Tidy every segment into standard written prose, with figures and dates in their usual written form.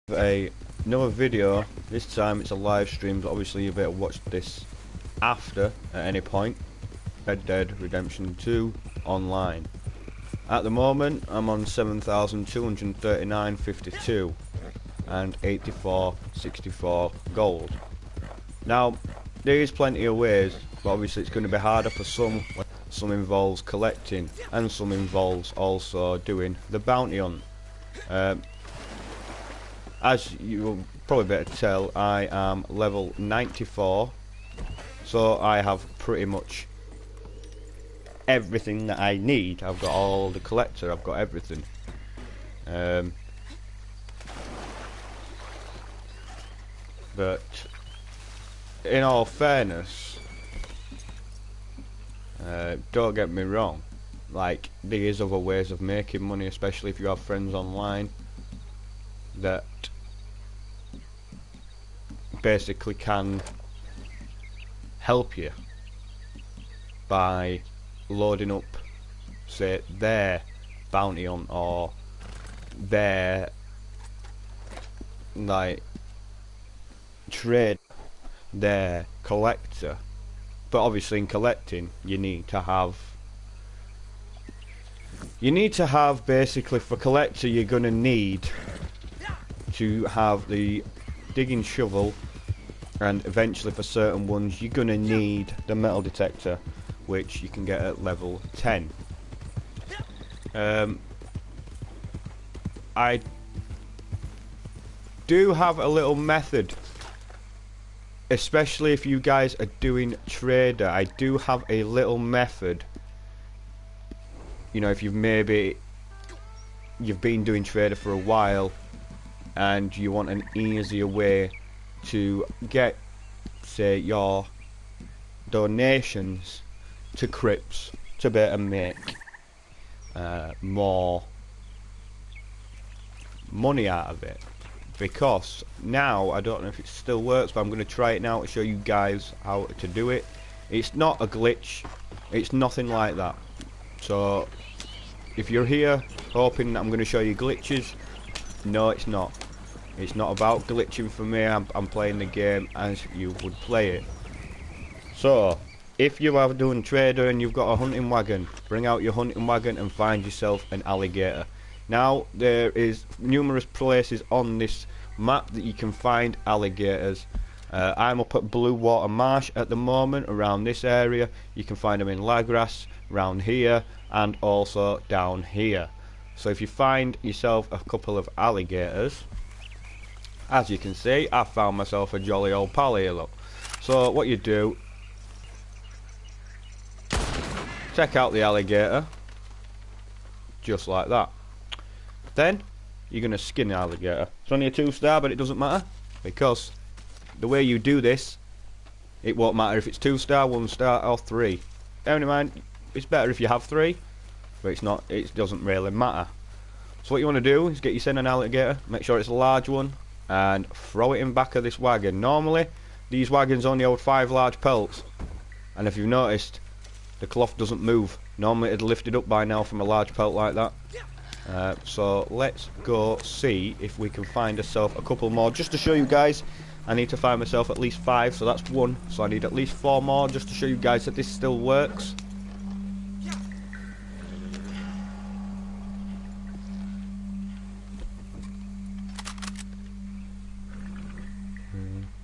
Another video. This time it's a live stream, but obviously you better watch this after at any point. Red Dead Redemption 2 online. At the moment I'm on 7,239.52 and 84.64 gold. Now there is plenty of ways, but obviously it's going to be harder for some. Some involves collecting and some involves also doing the bounty hunt. As you will probably better tell, I am level 94, so I have pretty much everything that I need. I've got all the collector, I've got everything. But in all fairness, don't get me wrong, like there is other ways of making money, especially if you have friends online that basically can help you by loading up, say, their bounty hunt or their like trade, their collector. But obviously in collecting you need to have basically, for collector you're gonna need to have the digging shovel, and eventually for certain ones you're gonna need the metal detector, which you can get at level 10. I do have a little method, especially if you guys are doing trader. I do have a little method. You know, if you've been doing trader for a while and you want an easier way to get, say, your donations to crypts to better make more money out of it. Because now, I don't know if it still works, but I'm going to try it now to show you guys how to do it. It's not a glitch, it's nothing like that. So if you're here hoping that I'm going to show you glitches, no, it's not. It's not about glitching for me. I'm playing the game as you would play it. So if you are doing trader and you've got a hunting wagon, bring out your hunting wagon and find yourself an alligator. Now there is numerous places on this map that you can find alligators. I'm up at Blue Water Marsh at the moment, around this area. You can find them in Lagras, around here, and also down here. So if you find yourself a couple of alligators, as you can see, I found myself a jolly old pal here, look. So what you do, take out the alligator, just like that. Then you're going to skin the alligator. It's only a 2-star, but it doesn't matter, because the way you do this, it won't matter if it's 2-star, 1-star or 3. Bear in mind, it's better if you have 3, but it's not, it doesn't really matter. So what you want to do is get yourself an alligator, make sure it's a large one, and throw it in back of this wagon. Normally these wagons only hold 5 large pelts, and if you've noticed, the cloth doesn't move. Normally it'd lifted up by now from a large pelt like that. So let's go see if we can find ourselves a couple more, just to show you guys. I need to find myself at least 5, so that's 1, so I need at least 4 more just to show you guys that this still works.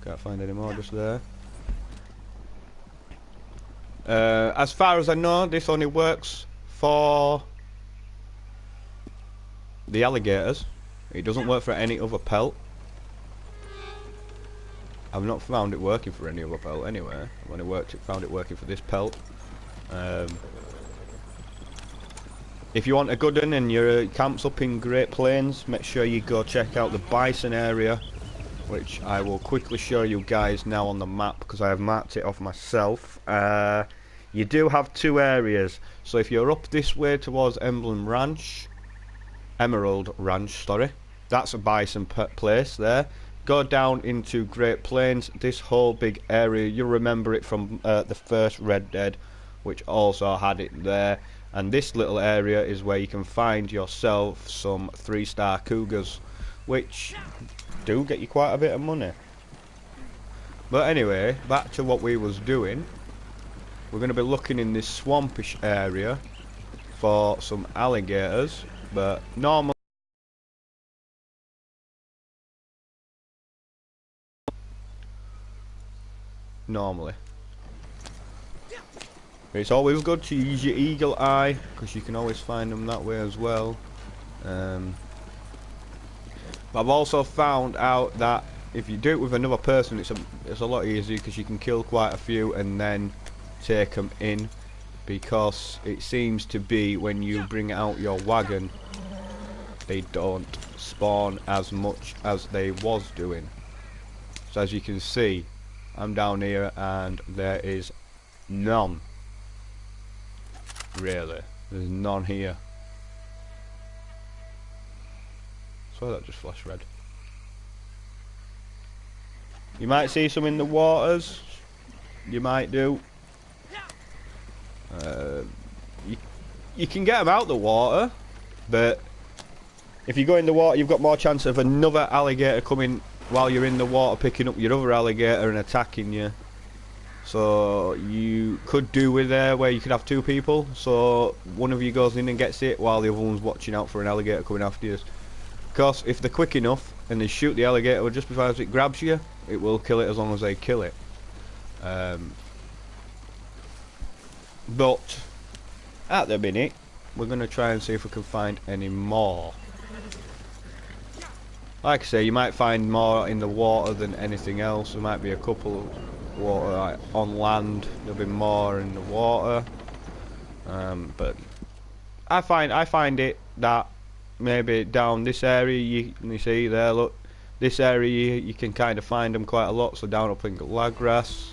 Can't find any more just there. As far as I know, this only works for the alligators. It doesn't work for any other pelt. I've not found it working for any other pelt anywhere. I've only found it working for this pelt. If you want a good one and your camp's up in Great Plains, make sure you go check out the bison area, which I will quickly show you guys now on the map because I have marked it off myself. You do have 2 areas. So if you're up this way towards Emerald Ranch, sorry, that's a bison place there. Go down into Great Plains, this whole big area, you'll remember it from the first Red Dead, which also had it there. And this little area is where you can find yourself some 3-star cougars. which do get you quite a bit of money. But anyway, back to what we was doing. We're going to be looking in this swampish area for some alligators, but normally it's always good to use your eagle eye, because you can always find them that way as well. But I've also found out that if you do it with another person, it's a lot easier, because you can kill quite a few and then take them in, because it seems to be when you bring out your wagon, they don't spawn as much as they was doing. So as you can see, I'm down here and there is none. Really, there's none here. So that just flashed red. You might see some in the waters. You might do. You can get them out the water, but if you go in the water, you've got more chance of another alligator coming while you're in the water, picking up your other alligator and attacking you. So you could do with there where you could have two people, so one of you goes in and gets it while the other one's watching out for an alligator coming after you. Because if they're quick enough and they shoot the alligator just before it grabs you, it will kill it as long as they kill it. But at the minute, we're going to try and see if we can find any more. Like I say, you might find more in the water than anything else. There might be a couple of water like on land. There'll be more in the water. But I find it that maybe down this area, you see there, look, this area you can kind of find them quite a lot. So down up in Lagras.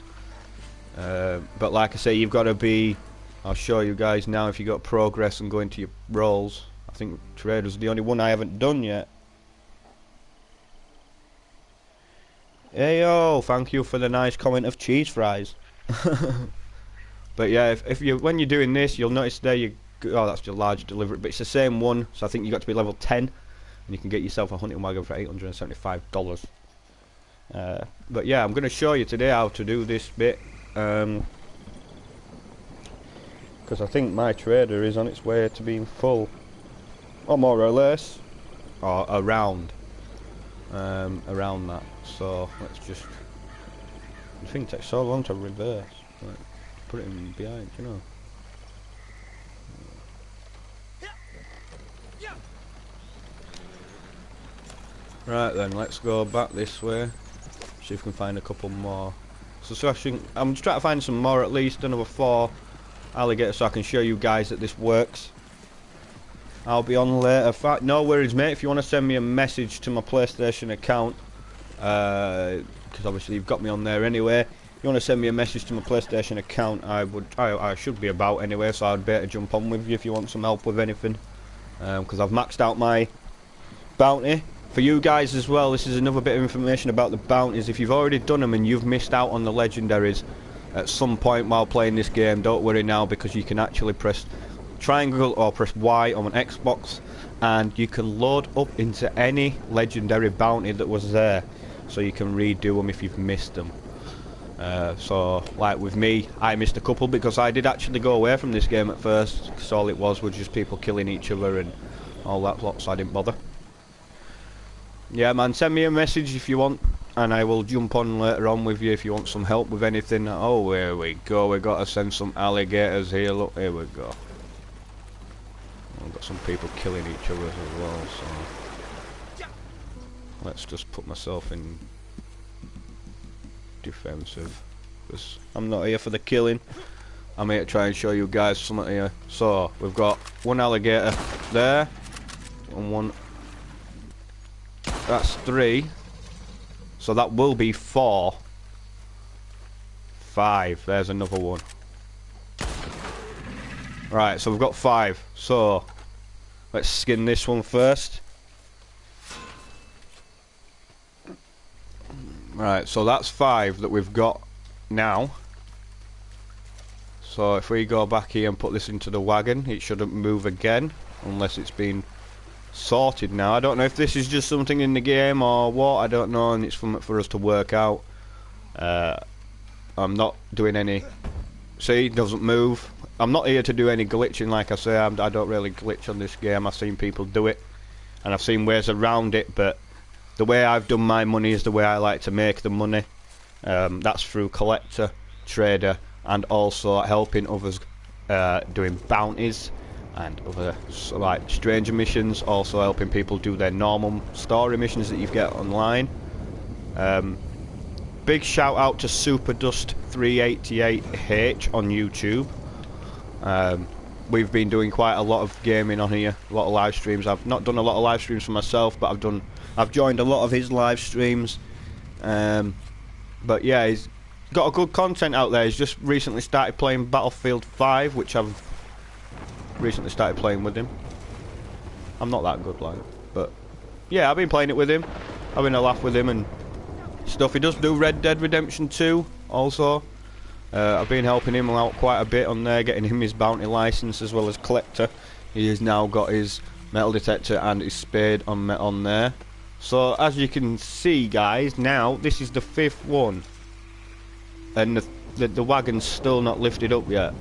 But like I say, you've got to be. I'll show you guys now if you got progress and go into your roles. I think Trader's the only one I haven't done yet. Heyo, thank you for the nice comment of cheese fries. But yeah, if you when you're doing this, you'll notice there oh, that's your large delivery, but it's the same one. So I think you got to be level 10, and you can get yourself a hunting wagon for $875. But yeah, I'm going to show you today how to do this bit. Because I think my trader is on its way to being full, or more or less, or around that. So let's just. The thing takes so long to reverse. Like, put it in behind, you know. Right then, let's go back this way. See if we can find a couple more. So I'm just trying to find some more, at least another 4 alligators, so I can show you guys that this works. I'll be on later. No worries, mate. If you want to send me a message to my PlayStation account, because obviously you've got me on there anyway. If you want to send me a message to my PlayStation account, I should be about anyway, so I'd better jump on with you if you want some help with anything. Because I've maxed out my bounty. For you guys as well, this is another bit of information about the bounties. If you've already done them and you've missed out on the legendaries at some point while playing this game, don't worry now, because you can actually press triangle or press Y on an Xbox and you can load up into any legendary bounty that was there, so you can redo them if you've missed them. So like with me, I missed a couple because I did actually go away from this game at first, because all it was just people killing each other and all that lot, so I didn't bother. Yeah man, send me a message if you want, and I will jump on later on with you if you want some help with anything. Oh, here we go, we got to send some alligators here, look, here we go. I've got some people killing each other as well, so let's just put myself in defensive, because I'm not here for the killing. I'm here to try and show you guys something here. So we've got one alligator there and one. That's 3. So that will be 4. 5. There's another one. Right, so we've got 5. So let's skin this one first. Right, so that's 5 that we've got now. So if we go back here and put this into the wagon, it shouldn't move again unless it's been sorted now. I don't know if this is just something in the game or what, I don't know, and it's for us to work out. I'm not doing any... See, doesn't move. I'm not here to do any glitching, like I say. I don't really glitch on this game. I've seen people do it, and I've seen ways around it, but the way I've done my money is the way I like to make the money. That's through collector, trader, and also helping others doing bounties and other like stranger missions, also helping people do their normal story missions that you get online. Big shout out to SuperDust388H on YouTube. We've been doing quite a lot of gaming on here, a lot of live streams. I've not done a lot of live streams for myself, but I've joined a lot of his live streams. But yeah, he's got a good content out there. He's just recently started playing Battlefield 5, which I've recently started playing with him. I'm not that good, like, but yeah, I've been playing it with him, having a laugh with him and stuff. He does do Red Dead Redemption 2 also. I've been helping him out quite a bit on there, getting him his bounty license as well as collector. He has now got his metal detector and his spade on there. So as you can see, guys, now this is the 5th one, and the wagon's still not lifted up yet.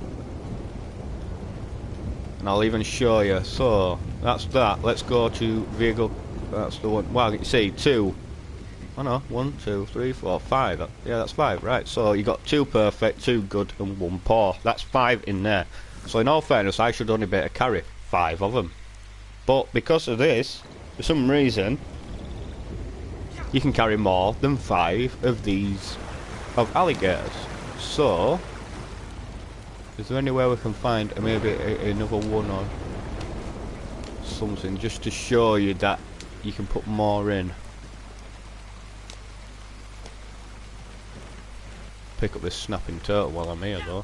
And I'll even show you. So that's that. Let's go to vehicle. That's the one. Wagon. You see, 2. Oh no, 1, 2, 3, 4, 5. Yeah, that's 5. Right. So you got 2 perfect, 2 good, and 1 poor. That's 5 in there. So in all fairness, I should only be able to carry 5 of them. But because of this, for some reason, you can carry more than 5 of these alligators. So is there anywhere we can find maybe another one or something, just to show you that you can put more in? Pick up this snapping turtle while I'm here though.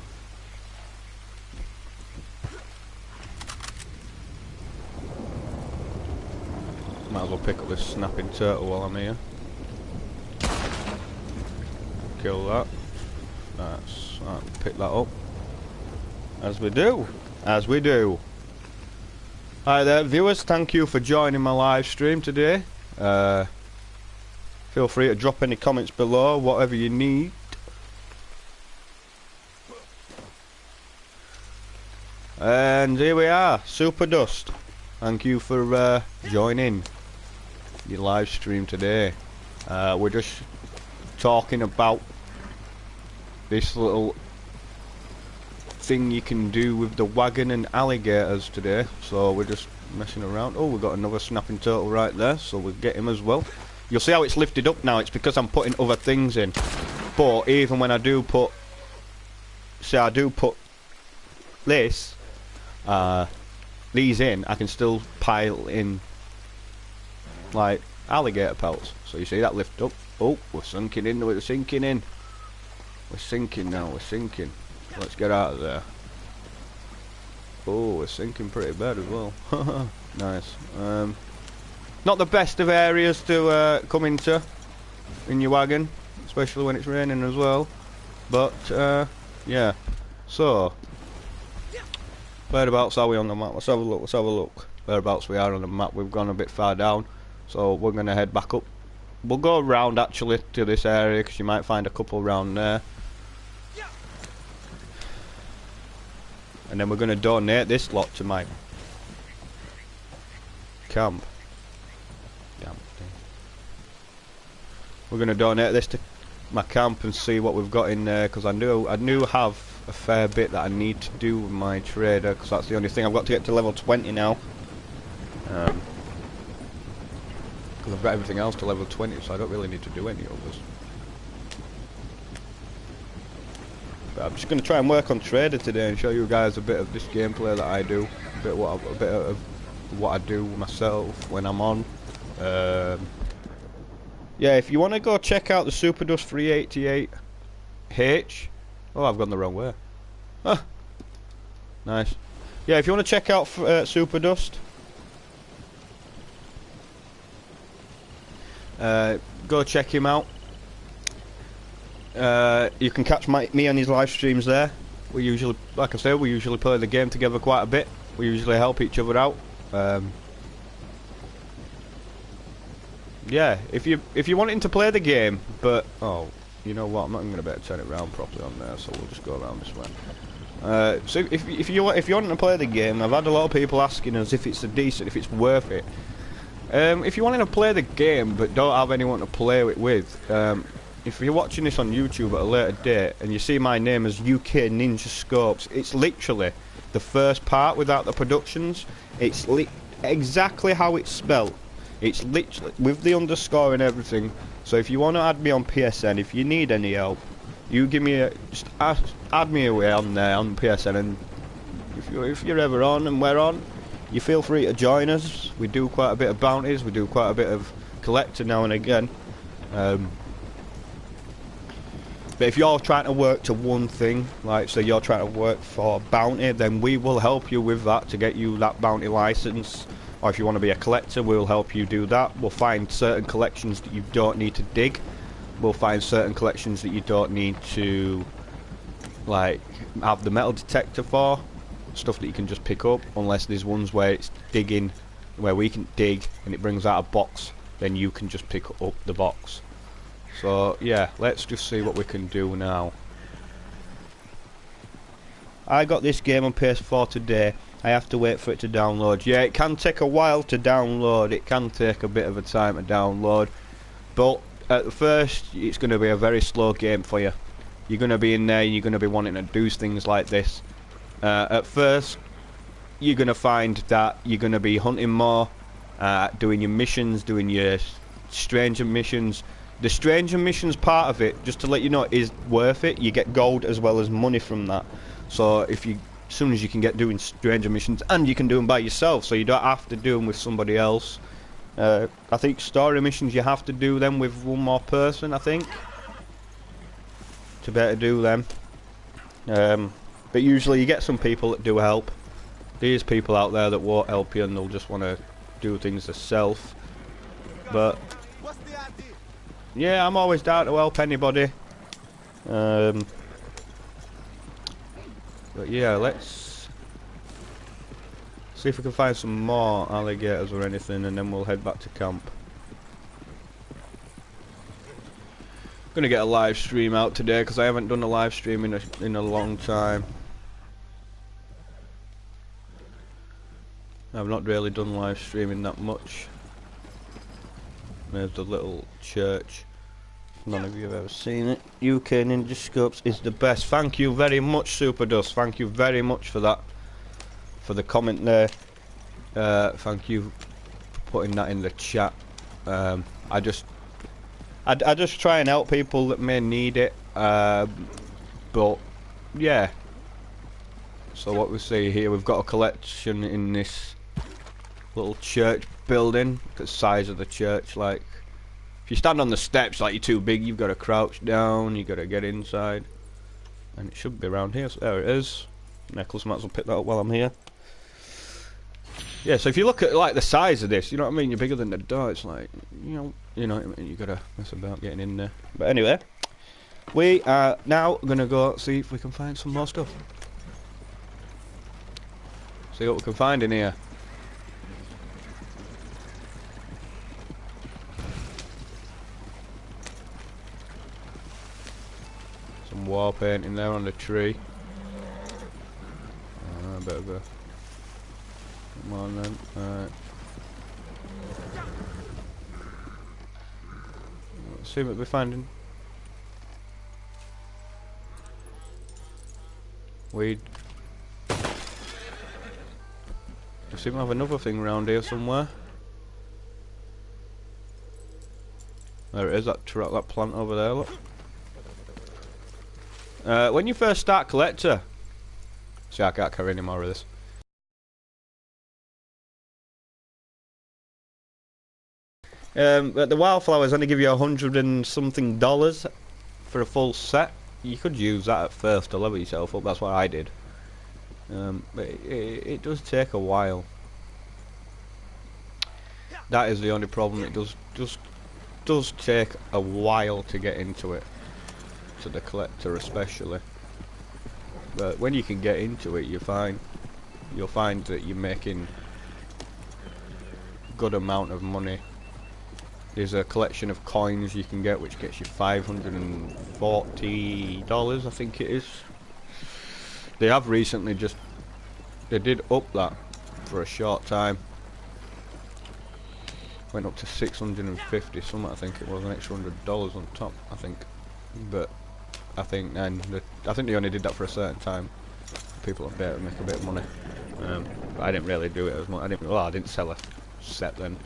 Might as well pick up this snapping turtle while I'm here. Kill that. That's pick that up. As we do. As we do. Hi there, viewers. Thank you for joining my live stream today. Feel free to drop any comments below, whatever you need. And here we are, Super Dust. Thank you for joining your live stream today. We're just talking about this little thing you can do with the wagon and alligators today. So we're just messing around. Oh, we've got another snapping turtle right there, so we'll get him as well. You'll see how it's lifted up now. It's because I'm putting other things in. But even when I do put, see, I do put this, these in, I can still pile in like alligator pelts. So you see that lift up. Oh, we're sinking in. We're sinking in. We're sinking now. We're sinking. Let's get out of there. Oh, we're sinking pretty bad as well. Nice. Not the best of areas to come into in your wagon, especially when it's raining as well. But yeah. So whereabouts are we on the map? Let's have a look. Let's have a look. Whereabouts we are on the map. We've gone a bit far down, so we're gonna head back up. We'll go around actually to this area because you might find a couple around there. And then we're going to donate this lot to my camp. We're going to donate this to my camp and see what we've got in there, because I do have a fair bit that I need to do with my trader, because that's the only thing. I've got to get to level 20 now. Because I've got everything else to level 20, so I don't really need to do any others. I'm just going to try and work on trader today and show you guys a bit of this gameplay that I do, a bit of what I do myself when I'm on. Yeah, if you want to go check out the SuperDust388H. Oh, I've gone the wrong way. Ah, nice. Yeah, if you want to check out SuperDust, go check him out. You can catch me on his live streams there. We usually, like I say, we usually play the game together quite a bit. We usually help each other out. yeah, if you wanting to play the game, but oh, you know what? I'm not even gonna be able to turn it around properly on there, so we'll just go around this way. So if you want to play the game, I've had a lot of people asking us if it's if it's worth it. If you wanting to play the game but don't have anyone to play it with, if you're watching this on YouTube at a later date and you see my name as UK Ninja Scopes, it's literally the first part without the productions. It's exactly how it's spelt. It's literally with the underscore and everything. So if you want to add me on PSN, if you need any help, you give me just add me away on there on PSN, and if you're ever on and we're on, you feel free to join us. We do quite a bit of bounties, we do quite a bit of collector now and again. But if you're trying to work to one thing, like so you're trying to work for bounty, then we will help you with that to get you that bounty license. Or if you want to be a collector, we'll help you do that. We'll find certain collections that you don't need to dig. We'll find certain collections that you don't need to like have the metal detector for. Stuff that you can just pick up, unless there's ones where it's digging, where we can dig and it brings out a box, then you can just pick up the box. So yeah, let's just see what we can do now. I got this game on PS4 today. I have to wait for it to download. Yeah, it can take a while to download. It can take a bit of a time to download, but at first it's going to be a very slow game for you. You're going to be in there and you're going to be wanting to do things like this. At first you're going to find that you're going to be hunting more, doing your missions, doing your stranger missions. The stranger missions part of it, just to let you know, is worth it. You get gold as well as money from that. So as soon as you can get doing stranger missions, and you can do them by yourself, so you don't have to do them with somebody else. I think story missions you have to do them with one more person, I think, to be able to do them. But usually you get some people that do help. There's people out there that won't help you and they'll just want to do things themselves. But yeah, I'm always down to help anybody. But yeah, let's see if we can find some more alligators or anything, and then we'll head back to camp. Gonna get a live stream out today because I haven't done a live stream in a long time. I've not really done live streaming that much. There's the little church. None of you have ever seen it. UK Ninja Scopes is the best. Thank you very much, Super Dust. Thank you very much for that. For the comment there. Thank you for putting that in the chat. I just try and help people that may need it. But yeah. So what we see here, we've got a collection in this little church building. Look at the size of the church. Like, if you stand on the steps like you're too big, you've got to crouch down, you've got to get inside. And it should be around here, so there it is. Necklace, might as well pick that up while I'm here. Yeah, so if you look at like the size of this, you know what I mean, you're bigger than the door. It's like, you know what I mean, you gotta mess about getting in there. But anyway, we are now gonna go see if we can find some more stuff. See what we can find in here. Some war painting there on the tree. A bit of a... Come on then. Alright. Let's see what we're finding. Weed. We seem to have another thing around here somewhere. There it is, that plant over there, look. When you first start collector... See, I can't carry any more of this. But the wildflowers only give you $100 and something for a full set. You could use that at first to level yourself up, that's what I did. But it does take a while. That is the only problem. It does take a while to get into it, to the collector especially. But when you can get into it, you'll find that you're making good amount of money. there's a collection of coins you can get which gets you $540, I think it is. They have recently they did up that for a short time. Went up to 650 something, I think it was, an extra $100 on top, I think. But I think they only did that for a certain time. People up there to make a bit of money. But I didn't really do it as much. I didn't sell a set then.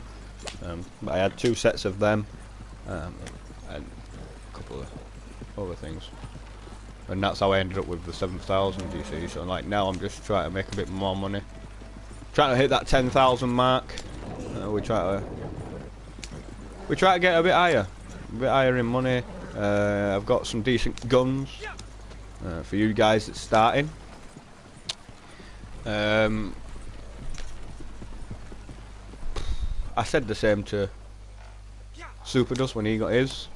But I had 2 sets of them, and a couple of other things. And that's how I ended up with the 7,000 DC. So like now I'm just trying to make a bit more money. Trying to hit that 10,000 mark. We try to get a bit higher in money. I've got some decent guns for you guys that's starting. I said the same to Super Dust when he got his.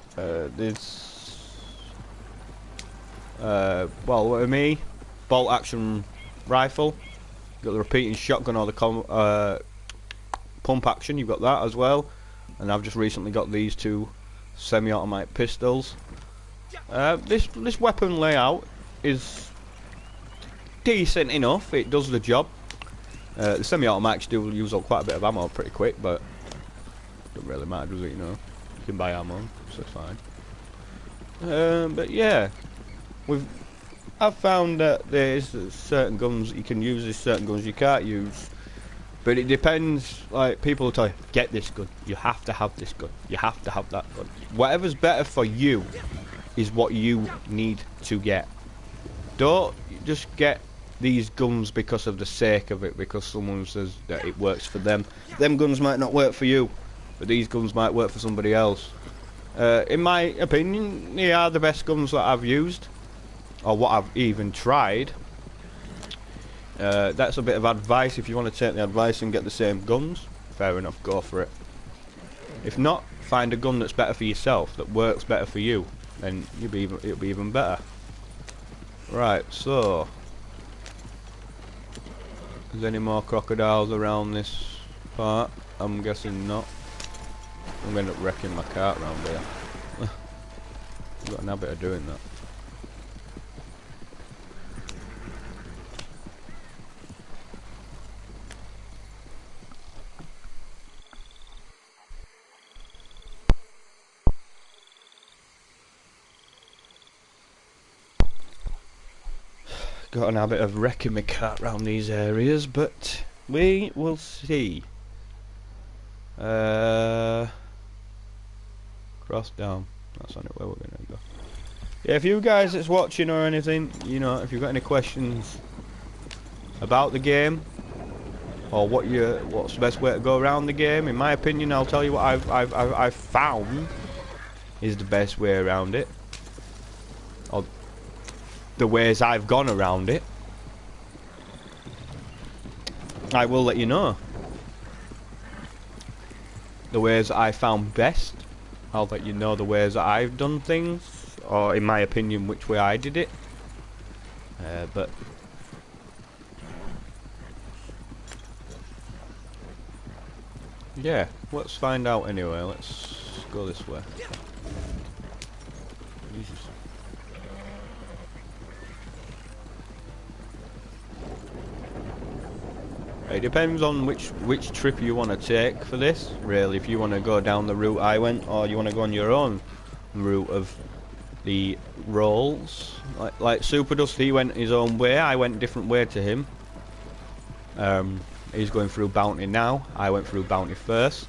Well, with me, bolt action rifle. Got the repeating shotgun or the pump action. You've got that as well. And I've just recently got these 2 semi-automatic pistols. This weapon layout is decent enough. It does the job. The semi-automatics do use up quite a bit of ammo pretty quick, but don't really matter, does it? You know, you can buy ammo, so it's fine. But yeah, I've found that there's certain guns that you can use, there's certain guns you can't use. But it depends. Like, people will tell you, get this gun. You have to have this gun. You have to have that gun. Whatever's better for you is what you need to get. Don't just get these guns because of the sake of it, because someone says that it works for them. Them guns might not work for you, but these guns might work for somebody else. In my opinion, they are the best guns that I've used, or what I've even tried. That's a bit of advice. If you want to take the advice and get the same guns, fair enough, go for it. If not, find a gun that's better for yourself, that works better for you, then it'll be even better. Right, so is there any more crocodiles around this part? I'm guessing not. I'm going to end up wrecking my cart around here. I've got an habit of doing that. Got an habit of wrecking my cart around these areas, but we will see. Cross down. That's on it where we're gonna go. Yeah, if you guys that's watching or anything, you know, if you've got any questions about the game or what's the best way to go around the game, in my opinion, I'll tell you what I've found is the best way around it. Or the ways I've gone around it. I will let you know. The ways I found best. I'll let you know the ways that I've done things, or in my opinion which way I did it. But yeah, let's find out anyway. Let's go this way. Jesus. It depends on which trip you want to take for this, really. If you want to go down the route I went, or you want to go on your own route of the rolls. Like Super Dust, he went his own way. I went a different way to him. He's going through Bounty now. I went through Bounty first,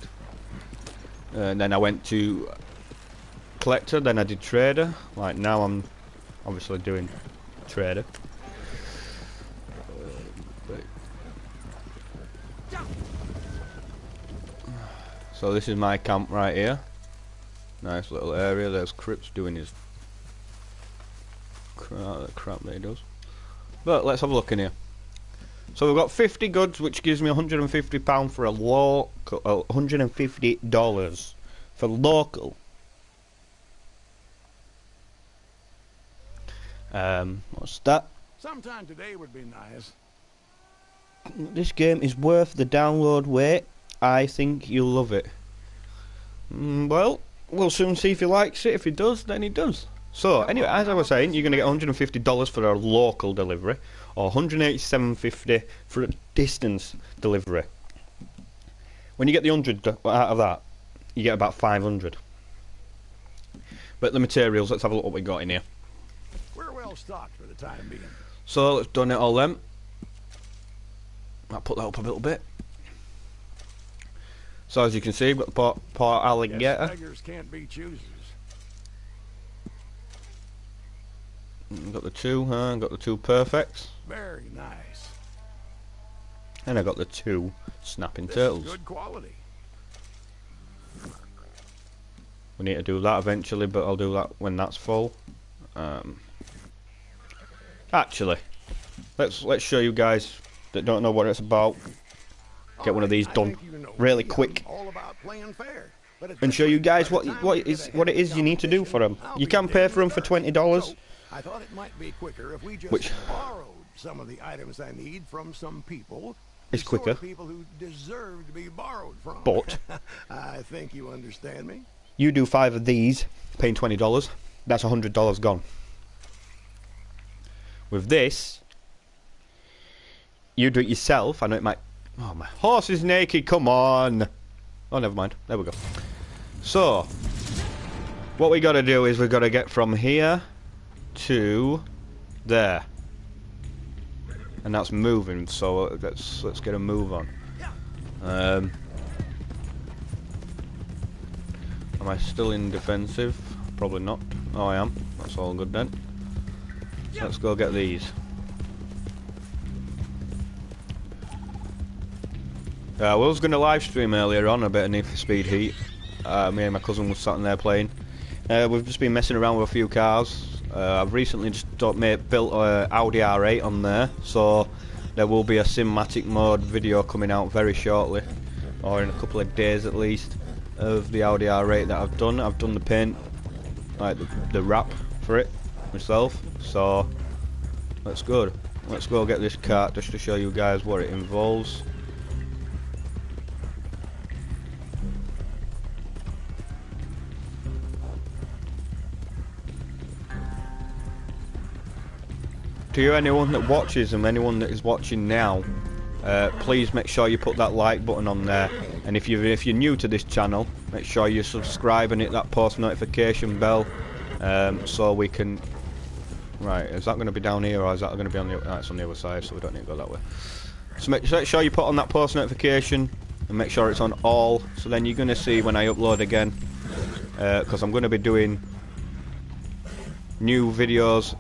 and then I went to Collector. Then I did Trader. Like now, I'm obviously doing Trader. So this is my camp right here. Nice little area. There's Crips doing his crap that he does. But let's have a look in here. So we've got 50 goods, which gives me £150 for a local, $150 for local. What's that? Sometime today would be nice. This game is worth the download wait. I think you'll love it. Well, we'll soon see if he likes it. If he does, then he does. So, anyway, as I was saying, you're going to get $150 for a local delivery, or $187.50 for a distance delivery. When you get the 100 out of that, you get about 500. But the materials, let's have a look what we got in here. We're well stocked for the time being. So, let's donate all them. I'll put that up a little bit. So, as you can see, we've got the Port Alligator. Yes, beggars can't be choosers. Got the two, got the two perfects. Very nice. And I got the two snapping This turtles. is good quality. We need to do that eventually, but I'll do that when that's full. Actually, let's show you guys that don't know what it's about. Get one of these done really quick, All about playing fair. and show you guys what it is you need to do for them. You can pay for them for $20. I thought it might be quicker if we just Which- borrowed some of the items I need from some people. It's the sort quicker. of people who deserve to be borrowed from. But I think you understand me. you do 5 of these, paying $20. That's $100 gone. With this, you do it yourself. I know it might. Oh, my horse is naked. Come on. Oh, never mind. There we go. So, what we got to do is we got to get from here to there, and that's moving. So let's get a move on. Am I still in defensive? Probably not. Oh, I am. That's all good then. Let's go get these. I was going to live stream earlier on a bit of Need for Speed Heat. Me and my cousin was sat in there playing. We've just been messing around with a few cars. I've recently just built an Audi R8 on there, so there will be a cinematic mode video coming out very shortly, or in a couple of days at least, of the Audi R8 that I've done. I've done the paint, like the wrap for it myself, so let's go get this kart just to show you guys what it involves. To you, anyone that watches and anyone that is watching now, please make sure you put that like button on there, and if you're new to this channel, make sure you subscribe and hit that post notification bell, so we can. Right, is that going to be down here, or is that going to be on the? It's on the other side, so we don't need to go that way. So make sure you put on that post notification and make sure it's on all, so then you're going to see when I upload again, because I'm going to be doing new videos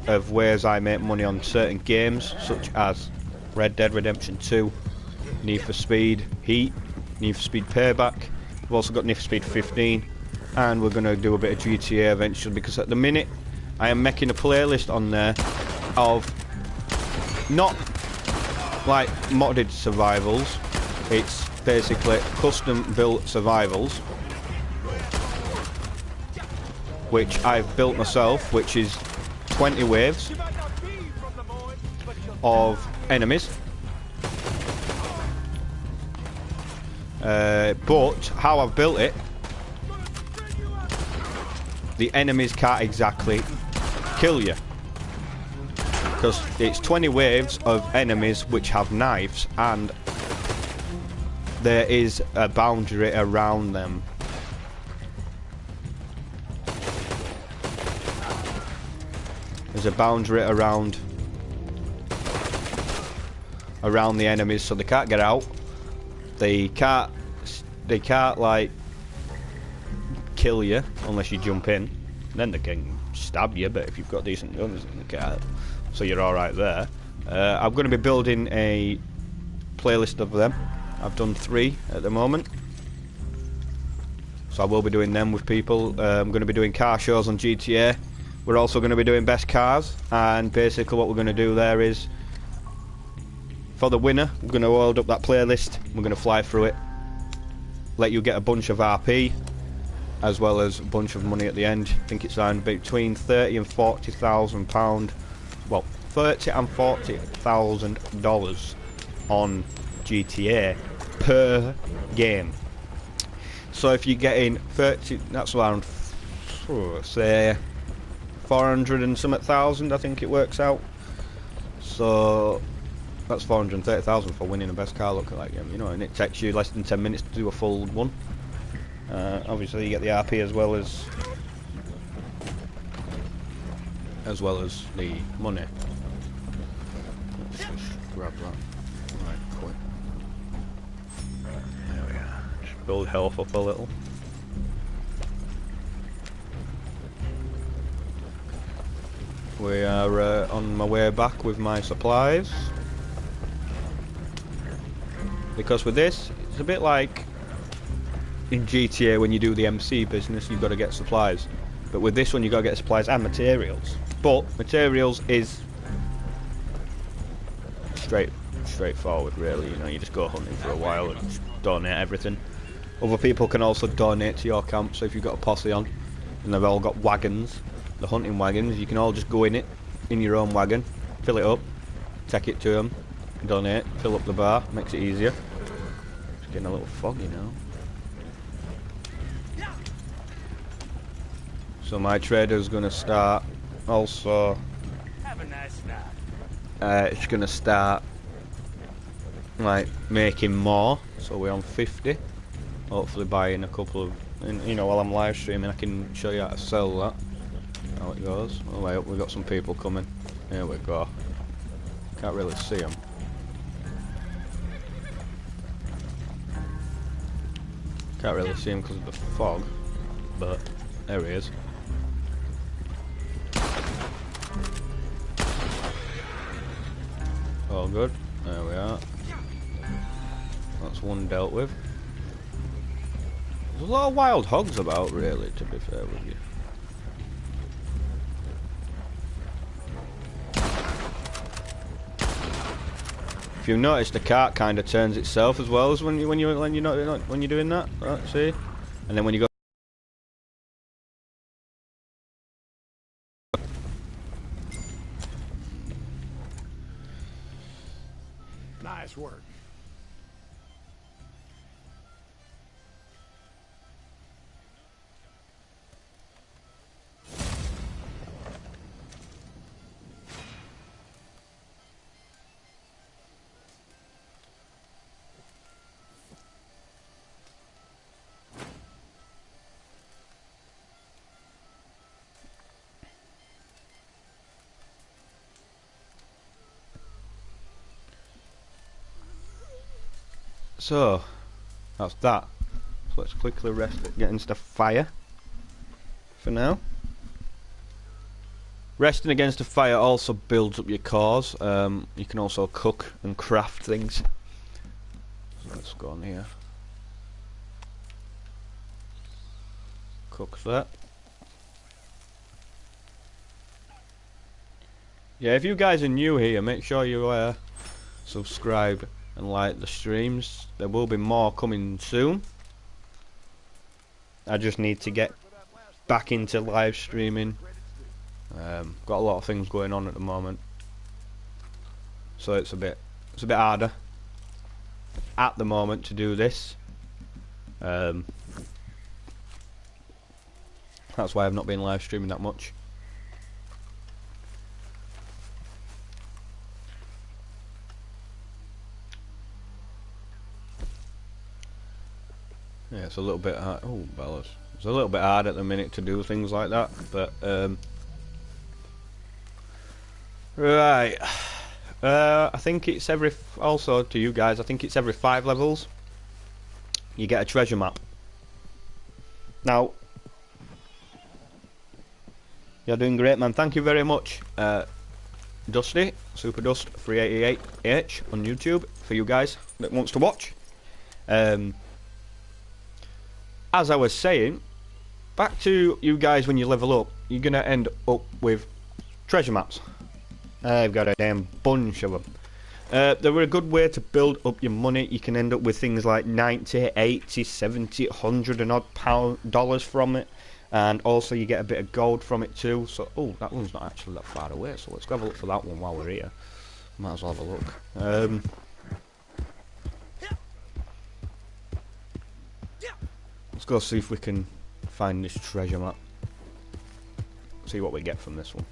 of ways I make money on certain games, such as Red Dead Redemption 2, Need for Speed Heat, Need for Speed Payback. We've also got Need for Speed 15, and we're going to do a bit of GTA eventually, because at the minute I am making a playlist on there of not like modded survivals, it's basically custom built survivals which I've built myself, which is 20 waves of enemies, but how I've built it, the enemies can't exactly kill you, because it's 20 waves of enemies which have knives, and there is a boundary around them. There's a boundary around the enemies, so they can't get out. They can't like kill you unless you jump in. Then they can stab you, but if you've got decent guns, they can't. So you're all right there. I'm going to be building a playlist of them. I've done 3 at the moment, so I will be doing them with people. I'm going to be doing car shows on GTA. We're also going to be doing best cars, and basically what we're going to do there is, for the winner, we're going to hold up that playlist, we're going to fly through it, let you get a bunch of RP, as well as a bunch of money at the end. I think it's around between £30,000 and £40,000, well, $30,000 and $40,000 on GTA per game. So if you're getting 30, that's around, say, 400 and something thousand, I think it works out. So that's 430,000 for winning a best car lookalike game, you know, and it takes you less than 10 minutes to do a full one. Obviously you get the RP as well as the money. Let's just grab that. Right, quick. There we are. Just build health up a little. We are on my way back with my supplies. Because with this, it's a bit like in GTA when you do the MC business, you've got to get supplies. But with this one, you've got to get supplies and materials. But materials is straightforward, really. You know, you just go hunting for a while and just donate everything. Other people can also donate to your camp. So if you've got a posse on and they've all got wagons, the hunting wagons, you can all just go in it, in your own wagon, fill it up, take it to them, donate, fill up the bar, makes it easier. It's getting a little foggy now. So my trader's gonna start also. Have a nice night. It's gonna start like making more. So we're on 50. Hopefully buying a couple of, and, you know, while I'm live streaming, I can show you how to sell that. How it goes. Oh wait, we've got some people coming. Here we go. Can't really see them. Can't really see him because of the fog, but there he is. All good. There we are. That's one dealt with. There's a lot of wild hogs about, really, to be fair with you. If you've noticed, the cart kind of turns itself as well as when you're doing that. Right, see, and then when you go. Nice work. So that's that. So let's quickly rest it, get into the fire for now. Resting against a fire also builds up your cores. You can also cook and craft things. So let's go on here. Cook that. Yeah, if you guys are new here, make sure you subscribe and like the streams. There will be more coming soon. I just need to get back into live streaming. Got a lot of things going on at the moment, so it's a bit harder at the moment to do this. That's why I've not been live streaming that much. Yeah, it's a little bit hard. Oh, bellows. It's a little bit hard at the minute to do things like that, but right. I think it's also to you guys, I think it's every 5 levels you get a treasure map. Now, you're doing great, man. Thank you very much, Dusty, Super Dust 388H on YouTube, for you guys that wants to watch. As I was saying, back to you guys, when you level up, you're going to end up with treasure maps. I've got a damn bunch of them. They were a good way to build up your money. You can end up with things like 90, 80, 70, 100 and odd dollars from it. And also you get a bit of gold from it too. So, oh, that one's not actually that far away. So let's go have a look for that one while we're here. Might as well have a look. Let's go see if we can find this treasure map. See what we get from this one.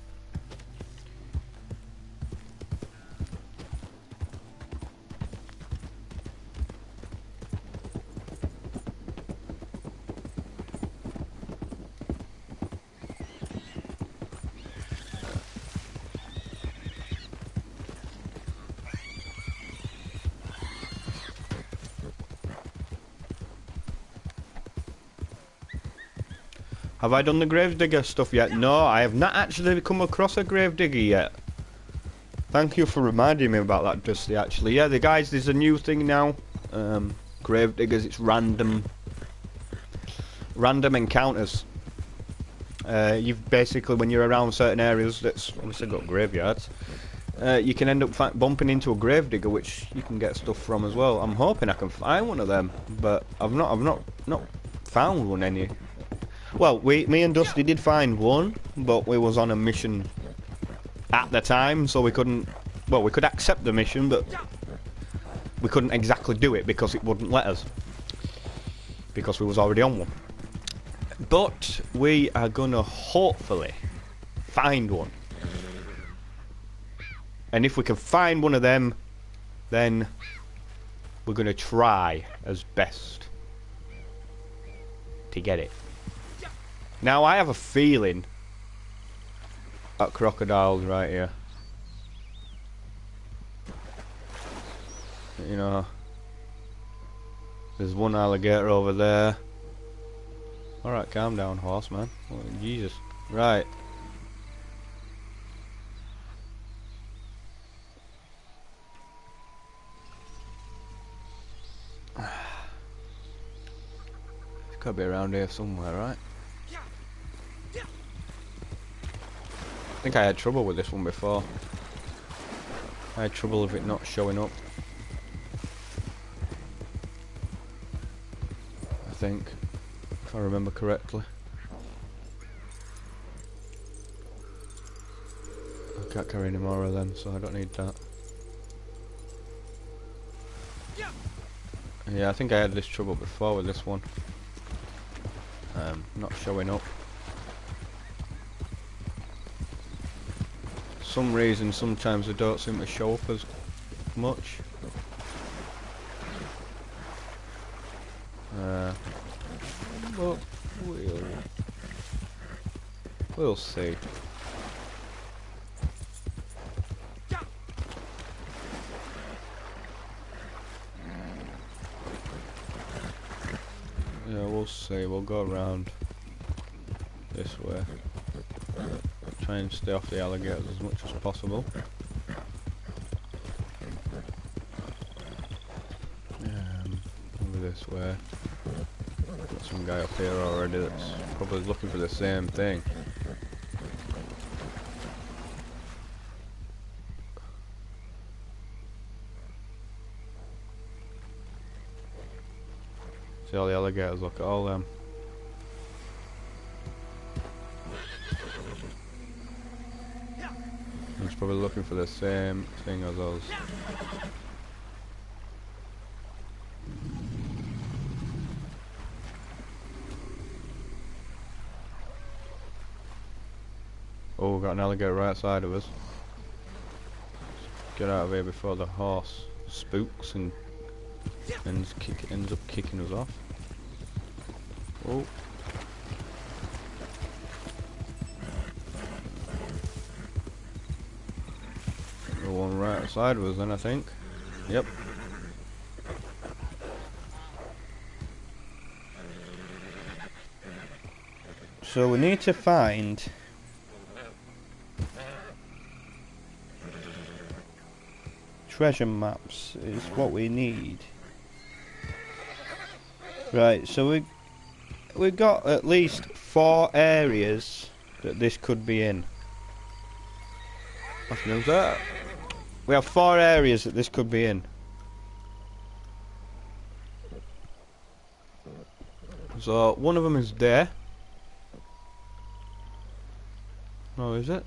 Have I done the gravedigger stuff yet? No, I have not actually come across a gravedigger yet. Thank you for reminding me about that, Dusty, actually. Yeah, the guys, there's a new thing now. Gravediggers, it's random encounters. You've basically, when you're around certain areas that's obviously got graveyards, you can end up bumping into a gravedigger, which you can get stuff from as well. I'm hoping I can find one of them, but I've not found one any. Well, me and Dusty did find one, but we was on a mission at the time, so we couldn't. Well, we could accept the mission, but we couldn't exactly do it because it wouldn't let us, because we was already on one. But we are gonna hopefully find one, and if we can find one of them, then we're gonna try as best to get it. Now I have a feeling that crocodile's right here. You know, there's one alligator over there. Alright, calm down, horse man. Oh, Jesus. Right. It's gotta be around here somewhere, right? I think I had trouble with this one before. I had trouble with it not showing up. I think, if I remember correctly. I can't carry any more of them, so I don't need that. Yeah, I think I had this trouble before with this one. Not showing up. For some reason, sometimes they don't seem to show up as much. But we'll see. Yeah, we'll see. We'll go around this way. Try and stay off the alligators as much as possible. Over this way. Got some guy up here already that's probably looking for the same thing. See all the alligators, look at all them. He's probably looking for the same thing as us. Oh, we've got an alligator right outside of us. Let's get out of here before the horse spooks and ends up kicking us off. Oh. The one right outside of us then, I think. Yep. So we need to find treasure maps is what we need. Right, so we got at least 4 areas that this could be in. What was that? We have 4 areas that this could be in. So one of them is there. Oh, is it?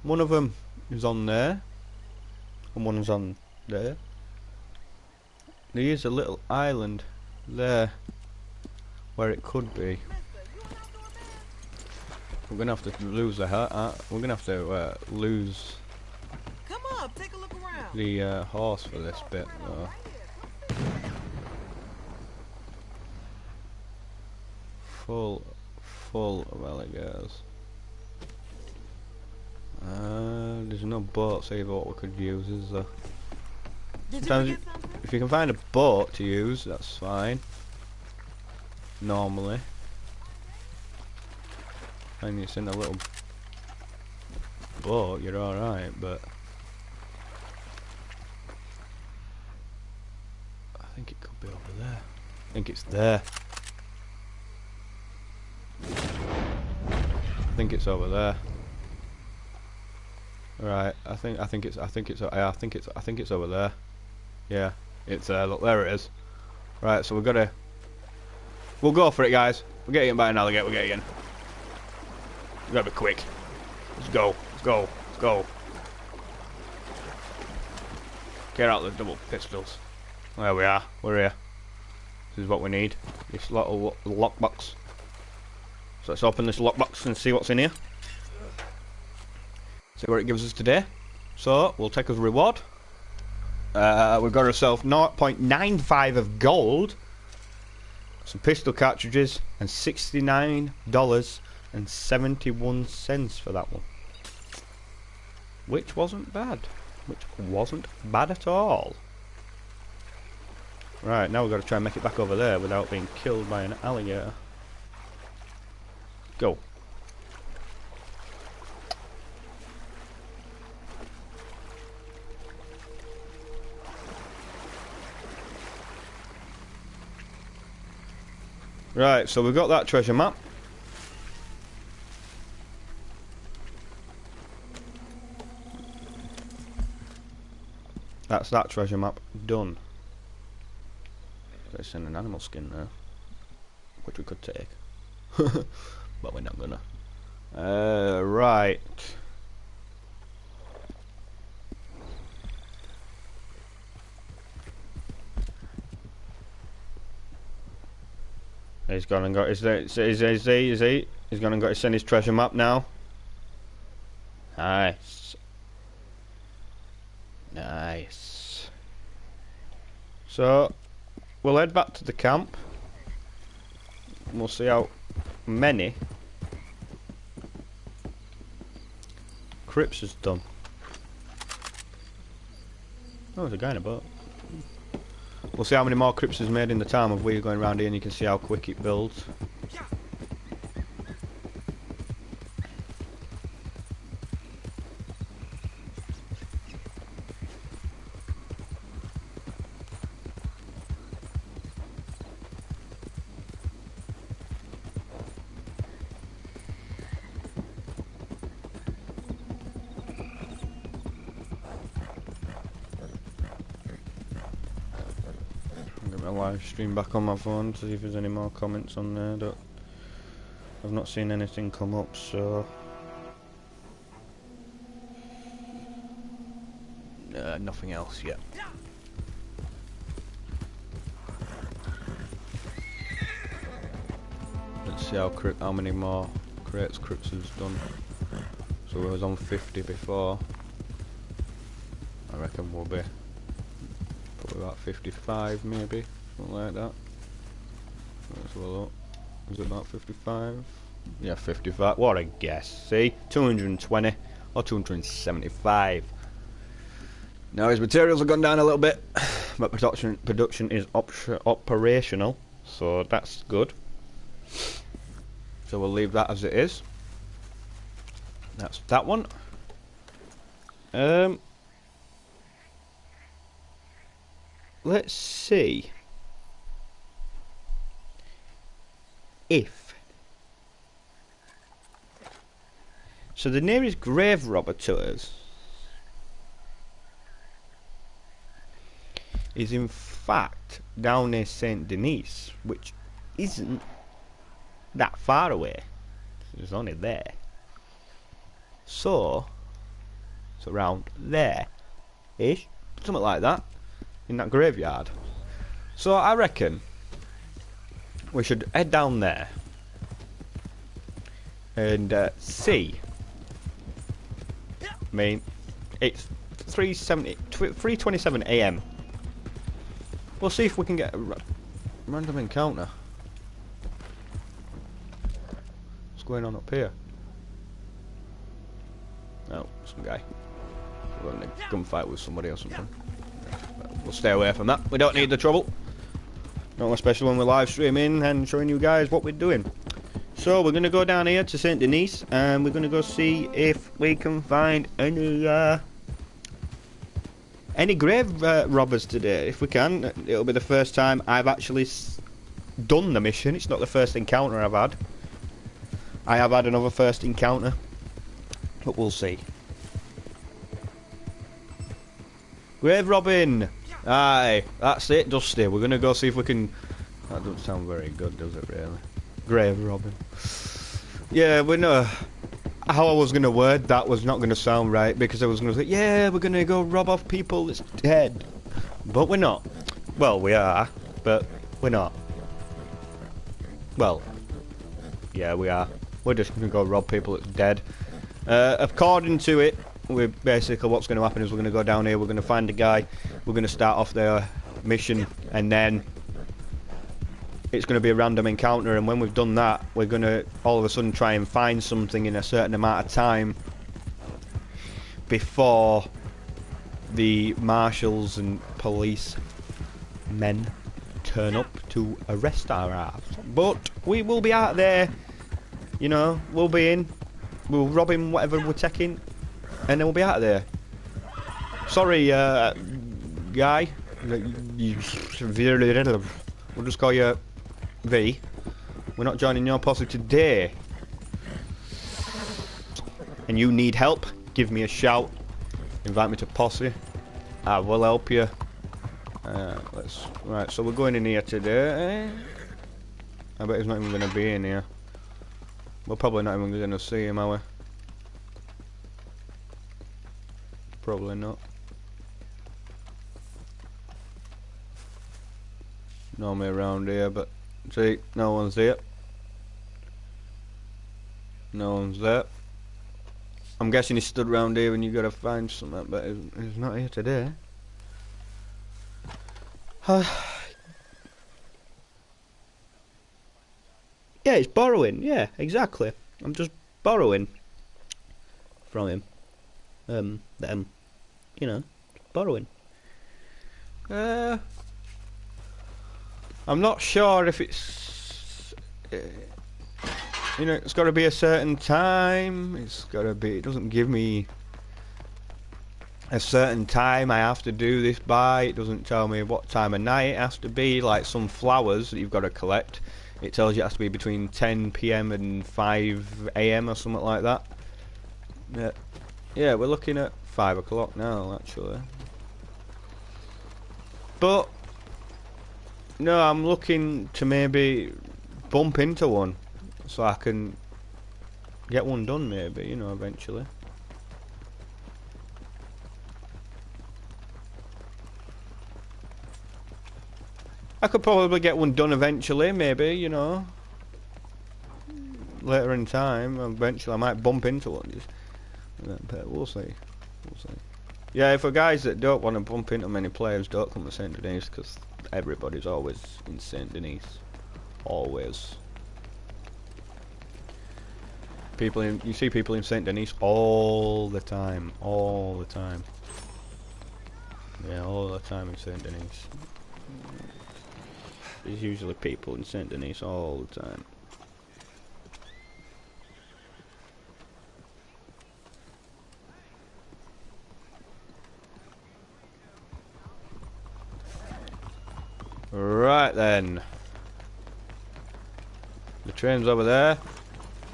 One of them is on there, and one is on there. There is a little island there where it could be. We're gonna have to lose the we're gonna have to lose Come up, take a look around. the horse for this bit though. Full of alligators. There's no boats either what we could use, is there? Did you Sometimes forget something? if you can find a boat to use, that's fine. Normally. And it's in a little boat, you're alright, but I think it could be over there. I think it's there. I think it's over there. Right, I think it's over there. Yeah, it's there. Look, there it is. Right, so we'll go for it, guys. We're getting by an alligator. We're getting. We gotta be quick. Let's go. Let's go. Let's go. Get out the double pistols. There we are. We're here. This is what we need. This little lockbox. So let's open this lockbox and see what's in here. See what it gives us today. So we'll take as a reward. We've got ourselves 0.95 of gold, some pistol cartridges, and $69.71 for that one. Which wasn't bad. Which wasn't bad at all. Right, now we've got to try and make it back over there without being killed by an alligator. Go. Right, so we've got that treasure map. That's that treasure map done. It's in an animal skin there, which we could take, but we're not gonna. Right. He's gone and got his. He's gone and got his send his treasure map now. Nice. Nice. So we'll head back to the camp. And we'll see how many Crips has done. Oh, there's a guy in a boat. We'll see how many more Crips is made in the time of we're going around here, and you can see how quick it builds. Live stream back on my phone to see if there's any more comments on there. I've not seen anything come up, so nothing else yet. Let's see how many more crates Crips has done. So we was on 50 before. I reckon we'll be probably about 55 maybe. Something like that. Let's have a look. Is it about 55? Yeah, 55. What a guess. See? 220 or 275. Now his materials have gone down a little bit, but production is operational, so that's good. So we'll leave that as it is. That's that one. Let's see if so the nearest grave robber to us is in fact down near Saint Denis, which isn't that far away. It's only there. So it's around there ish. something like that, in that graveyard. So I reckon we should head down there and see. I mean, it's 3:27 AM. We'll see if we can get a random encounter. What's going on up here? Oh, some guy. We're in a gunfight with somebody or something. We'll stay away from that. We don't need the trouble. Not especially when we're live streaming and showing you guys what we're doing. So we're going to go down here to Saint Denis and we're going to go see if we can find any grave robbers today. If we can, it'll be the first time I've actually done the mission. It's not the first encounter I've had. I have had another first encounter, but we'll see. Grave robbing! Aye, that's it, Dusty. We're going to go see if we can... That doesn't sound very good, does it, really? Grave robbing. Yeah, we know how I was going to word that was not going to sound right, because I was going to say, yeah, we're going to go rob off people that's dead. But we're not. Well, we are, but we're not. Well, yeah, we are. We're just going to go rob people that's dead. According to it, we're basically what's going to happen is we're going to go down here, we're going to find a guy, we're going to start off their mission, and then it's going to be a random encounter, and when we've done that, we're going to all of a sudden try and find something in a certain amount of time before the marshals and police men turn up to arrest our ass. But we will be out there, you know, we'll be in, we'll rob him whatever we're taking, and then we'll be out of there. Sorry, guy. We'll just call you V. We're not joining your posse today. And you need help? Give me a shout. Invite me to posse. I will help you. Right, so we're going in here today. I bet he's not even going to be in here. We're probably not even going to see him, are we? Probably not. Normally around here, but see, no one's here. No one's there. I'm guessing he stood around here and you gotta find something, but he's not here today. Yeah, he's borrowing. Yeah, exactly. I'm just borrowing from him. Them. You know, borrowing. I'm not sure if it's... you know, it's got to be a certain time. It's got to be... It doesn't give me a certain time I have to do this by. It doesn't tell me what time of night it has to be. Like some flowers that you've got to collect. It tells you it has to be between 10 PM and 5 AM or something like that. Yeah, we're looking at 5 o'clock now, actually. But no, I'm looking to maybe bump into one so I can get one done, maybe, you know, eventually. I could probably get one done eventually, maybe, you know, later in time. Eventually I might bump into one. But we'll see. We'll see. Yeah, for guys that don't want to bump into many players, don't come to Saint Denis, because everybody's always in Saint Denis. Always. People in, you see people in Saint Denis all the time. All the time. Yeah, all the time in Saint Denis. There's usually people in Saint Denis all the time. Right then. The train's over there.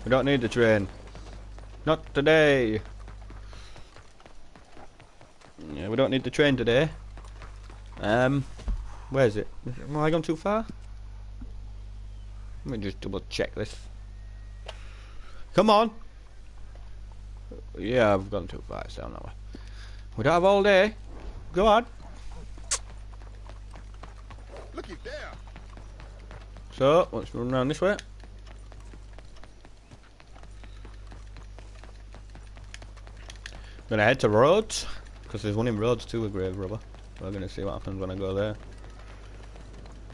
We don't need the train. Not today. Yeah, we don't need the train today. Where is it? Have I gone too far? Let me just double check this. Come on! Yeah, I've gone too far, it's down that way. We don't have all day. Go on. Looky there. So, let's run around this way. Gonna head to Rhodes, because there's one in Rhodes too, a grave robber. We're gonna see what happens when I go there.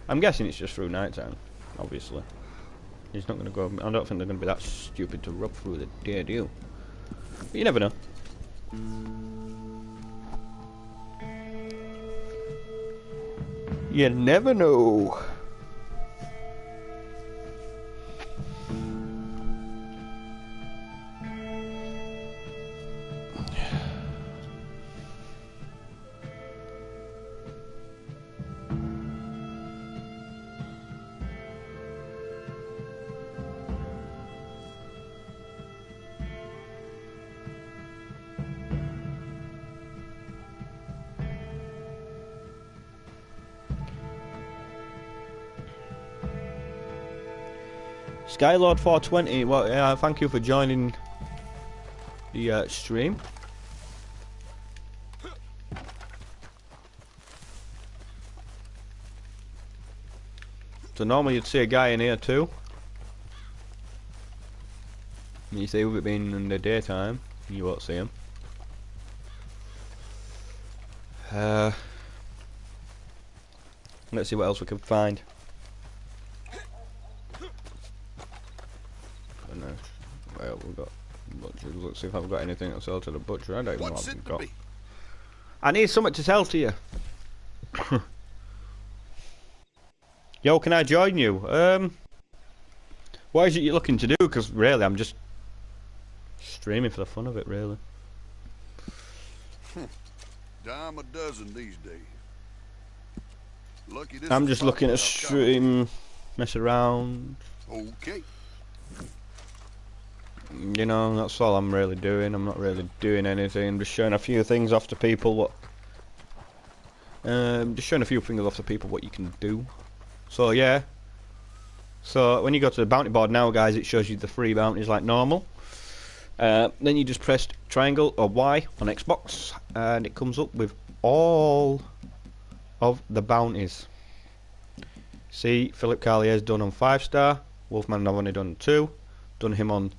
I'm guessing it's just through night time, obviously. He's not gonna go. I don't think they're gonna be that stupid to rob through the day, do you? But you never know. You never know. Skylord 420, well, yeah, thank you for joining the stream. So normally you'd see a guy in here too. You see, with it being in the daytime, you won't see him. Let's see what else we can find. Well, we've got butchers. Let's see if I've got anything to sell to the butcher. I don't even know what I've got. I need something to sell to you. Yo, can I join you? What is it you're looking to do? Because really, I'm just streaming for the fun of it, really. Dime a dozen these days. Lucky this I'm is just looking to stream, mess around. Okay. You know, that's all I'm really doing. I'm not really doing anything. I'm just showing a few things off to people. What? Just showing a few things off to people what you can do. So yeah. So when you go to the bounty board now, guys, it shows you the free bounties like normal. Then you just press triangle or Y on Xbox, and it comes up with all of the bounties. See, Philip Carlier's done on 5-star. Wolfman I've only done 2. Done him on.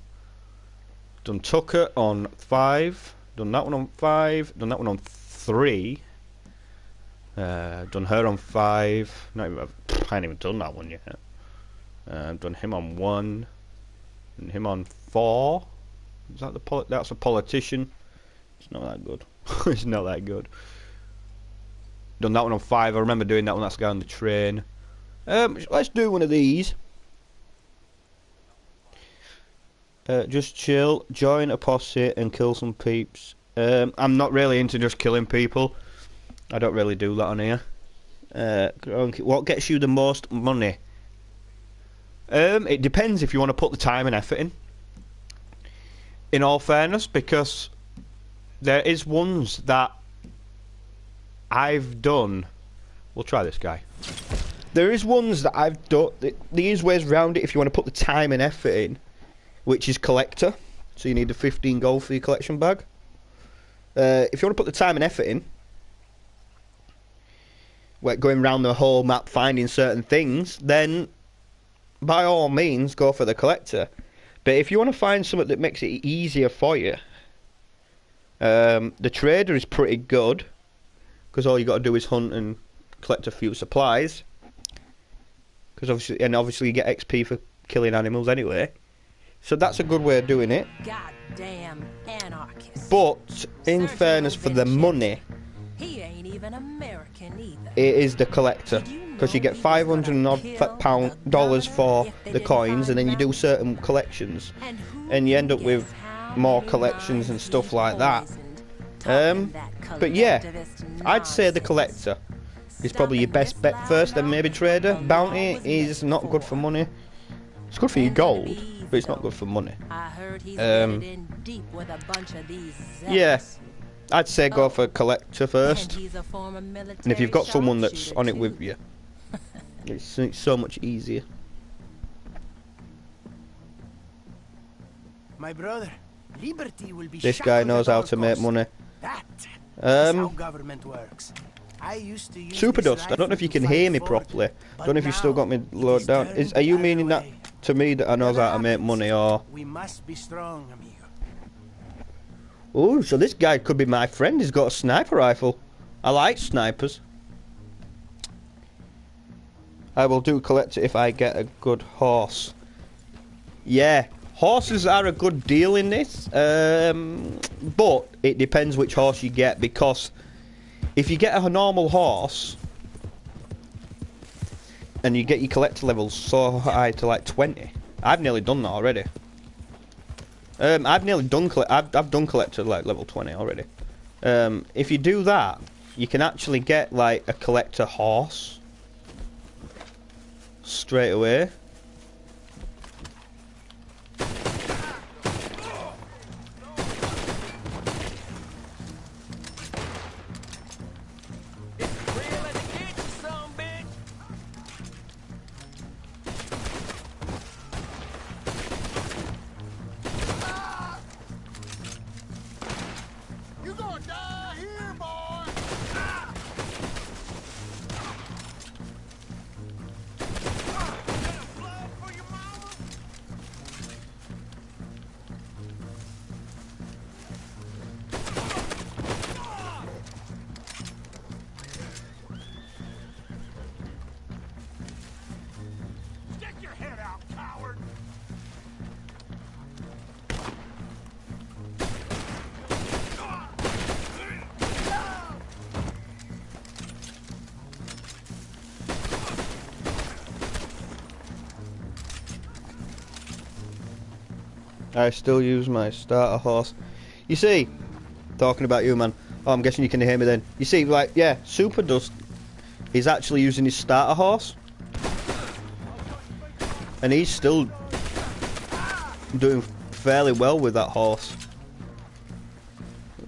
Done Tucker on 5. Done that one on 5. Done that one on 3. Done her on 5. Not even, I ain't even done that one yet. Done him on 1. And him on 4. Is that the that's a politician? It's not that good. It's not that good. Done that one on 5. I remember doing that one. That's the guy on the train. Let's do one of these. Just chill, join a posse and kill some peeps. I'm not really into just killing people. I don't really do that on here. What gets you the most money? It depends if you want to put the time and effort in. In all fairness, because there is ones that I've done. We'll try this guy. There is ones that I've done. These ways round it if you want to put the time and effort in. Which is collector, so you need the 15 gold for your collection bag. If you want to put the time and effort in, like going around the whole map finding certain things, then by all means go for the collector. But if you want to find something that makes it easier for you, the trader is pretty good, because all you got to do is hunt and collect a few supplies. Because obviously you get XP for killing animals anyway. So that's a good way of doing it. Goddamn anarchist. But in fairness, for the money, He ain't even American either. it is the collector, because you get $500 and odd dollars for the coins, and then you do certain collections, and you end up with more collections and stuff like that. But yeah, I'd say the collector is probably your best bet first, then maybe trader. Bounty is not good for money. It's good for your gold, but it's not good for money. Yeah, I'd say go for collector first. And if you've got someone that's on it with you, it's so much easier. My brother, liberty will be This guy knows how to make money. That That's how government works. I used to use Super this Dust, I don't know if you rifle can to hear fight me for properly. it, I don't know if you still got me but now loaded it down. turned Are you the other meaning that way. to me that I knows how to make Happens. money, or... We must be strong, amigo. Oh, so this guy could be my friend. He's got a sniper rifle. I like snipers. I will do collect it if I get a good horse. Yeah, horses are a good deal in this. But it depends which horse you get, because if you get a normal horse and you get your collector levels so high to like 20, I've nearly done that already. I've nearly done I've done collector like level 20 already. If you do that, you can actually get like a collector horse straight away. You gonna die here, boy! Blood for your mama? Stick your head out, coward! I still use my starter horse. You see, talking about you, man. Oh, I'm guessing you can hear me then. You see, like, yeah, Super Dust is actually using his starter horse, and he's still doing fairly well with that horse.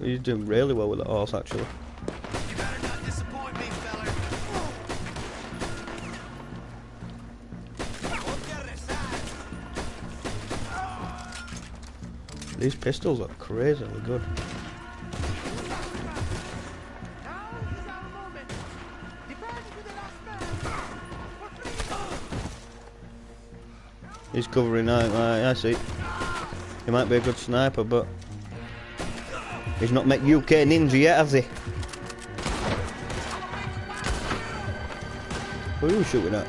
He's doing really well with that horse, actually. You better not disappoint me, feller. These pistols are crazily good. He's covering out, I see. He might be a good sniper, but he's not met UK Ninja yet, has he? Who are you shooting at?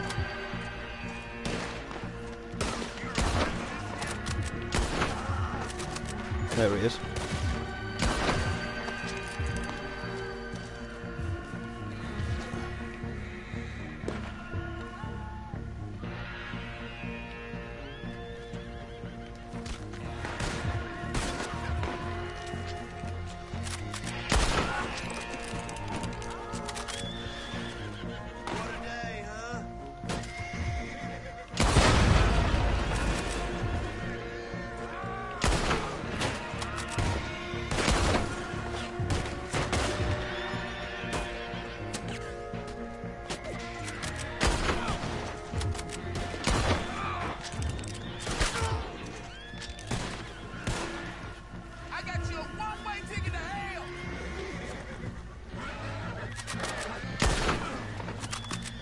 There he is.